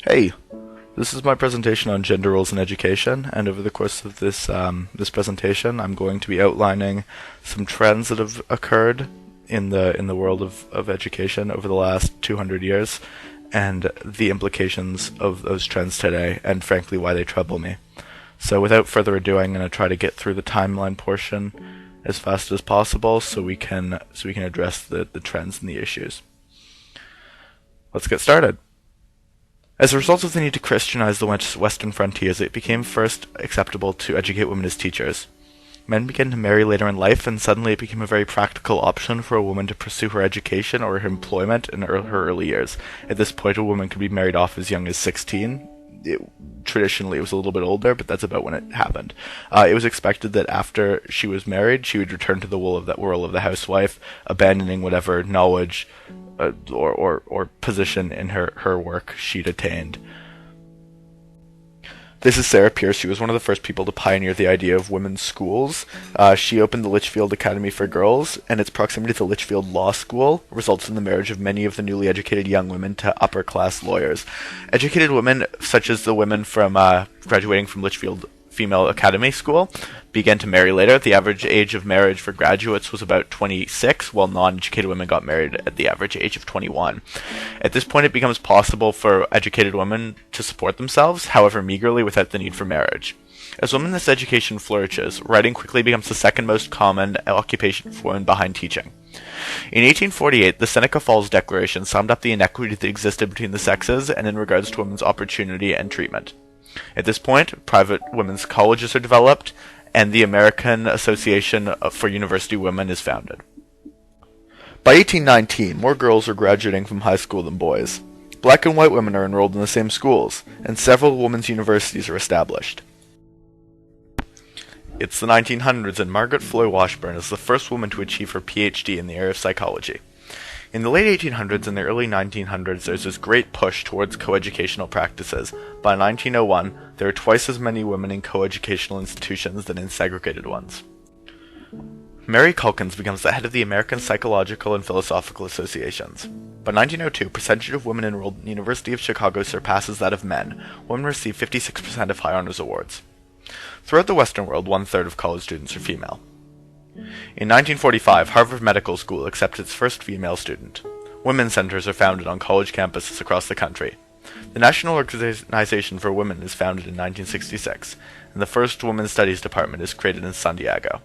Hey, this is my presentation on gender roles in education, and over the course of this presentation, I'm going to be outlining some trends that have occurred in the world of education over the last 200 years, and the implications of those trends today, and frankly, why they trouble me. So, without further ado, I'm going to try to get through the timeline portion as fast as possible, so we can address the trends and the issues. Let's get started. As a result of the need to Christianize the western frontiers, it became first acceptable to educate women as teachers. Men began to marry later in life, and suddenly it became a very practical option for a woman to pursue her education or her employment in her early years. At this point, a woman could be married off as young as 16. Traditionally, it was a little bit older, but that's about when it happened. It was expected that after she was married, she would return to the role of the housewife, abandoning whatever knowledge or position in her work she'd attained. This is Sarah Pierce. She was one of the first people to pioneer the idea of women's schools. She opened the Litchfield Academy for Girls, and its proximity to Litchfield Law School results in the marriage of many of the newly educated young women to upper-class lawyers. Educated women, such as the women from graduating from Litchfield Female Academy School, began to marry later. The average age of marriage for graduates was about 26, while non-educated women got married at the average age of 21. At this point, it becomes possible for educated women to support themselves, however meagerly, without the need for marriage. As women's education flourishes, writing quickly becomes the second most common occupation for women behind teaching. In 1848, the Seneca Falls Declaration summed up the inequity that existed between the sexes and in regards to women's opportunity and treatment. At this point, private women's colleges are developed, and the American Association for University Women is founded. By 1819, more girls are graduating from high school than boys. Black and white women are enrolled in the same schools, and several women's universities are established. It's the 1900s, and Margaret Floy Washburn is the first woman to achieve her PhD in the area of psychology. In the late 1800s and the early 1900s, there's this great push towards coeducational practices. By 1901, there are twice as many women in coeducational institutions than in segregated ones. Mary Calkins becomes the head of the American Psychological and Philosophical Associations. By 1902, percentage of women enrolled in the University of Chicago surpasses that of men. Women receive 56% of high honors awards. Throughout the Western world, one-third of college students are female. In 1945, Harvard Medical School accepts its first female student. Women's centers are founded on college campuses across the country. The National Organization for Women is founded in 1966, and the first Women's Studies Department is created in San Diego.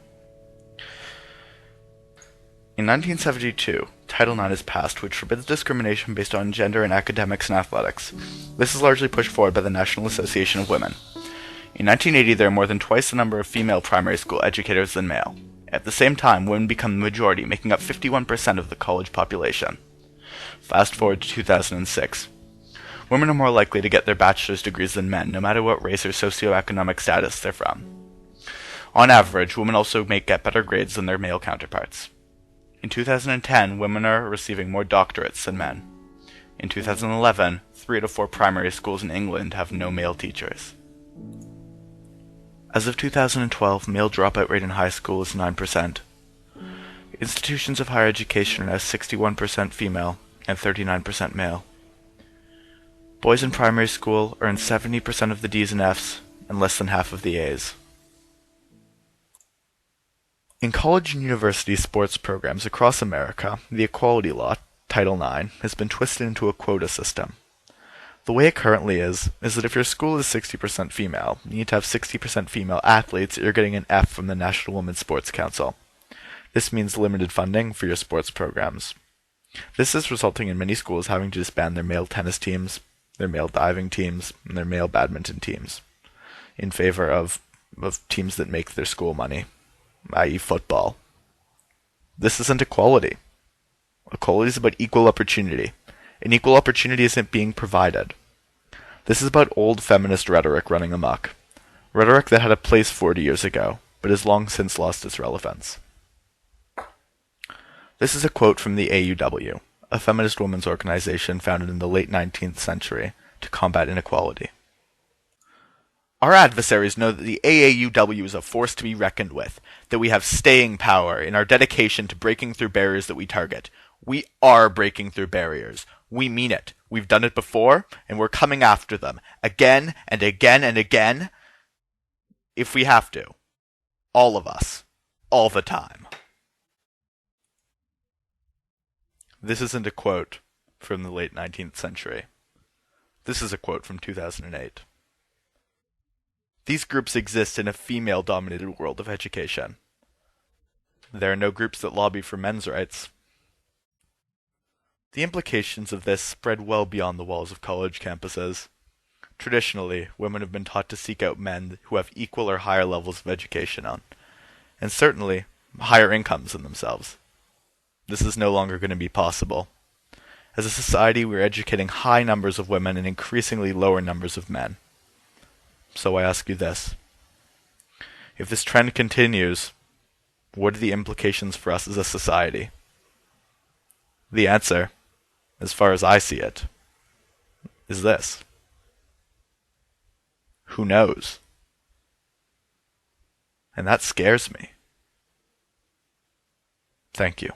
In 1972, Title IX is passed, which forbids discrimination based on gender in academics and athletics. This is largely pushed forward by the National Association of Women. In 1980, there are more than twice the number of female primary school educators than male. At the same time, women become the majority, making up 51% of the college population. Fast forward to 2006. Women are more likely to get their bachelor's degrees than men, no matter what race or socioeconomic status they're from. On average, women also get better grades than their male counterparts. In 2010, women are receiving more doctorates than men. In 2011, 3 out of 4 primary schools in England have no male teachers. As of 2012, male dropout rate in high school is 9%. Institutions of higher education are now 61% female and 39% male. Boys in primary school earn 70% of the D's and F's and less than half of the A's. In college and university sports programs across America, the Equality Law, Title IX, has been twisted into a quota system. The way it currently is that if your school is 60% female, you need to have 60% female athletes, or you're getting an F from the National Women's Sports Council. This means limited funding for your sports programs. This is resulting in many schools having to disband their male tennis teams, their male diving teams, and their male badminton teams, in favor of teams that make their school money, i.e. football. This isn't equality. Equality is about equal opportunity, and equal opportunity isn't being provided. This is about old feminist rhetoric running amok. Rhetoric that had a place 40 years ago, but has long since lost its relevance. This is a quote from the AUW, a feminist women's organization founded in the late 19th century to combat inequality. Our adversaries know that the AAUW is a force to be reckoned with, that we have staying power in our dedication to breaking through barriers that we target. We are breaking through barriers. We mean it. We've done it before, and we're coming after them. Again and again and again. If we have to. All of us. All the time. This isn't a quote from the late 19th century. This is a quote from 2008. These groups exist in a female-dominated world of education. There are no groups that lobby for men's rights. The implications of this spread well beyond the walls of college campuses. Traditionally, women have been taught to seek out men who have equal or higher levels of education and certainly higher incomes than themselves. This is no longer going to be possible. As a society, we're educating high numbers of women and increasingly lower numbers of men. So I ask you this. If this trend continues, what are the implications for us as a society? The answer, as far as I see it, is this. Who knows? And that scares me. Thank you.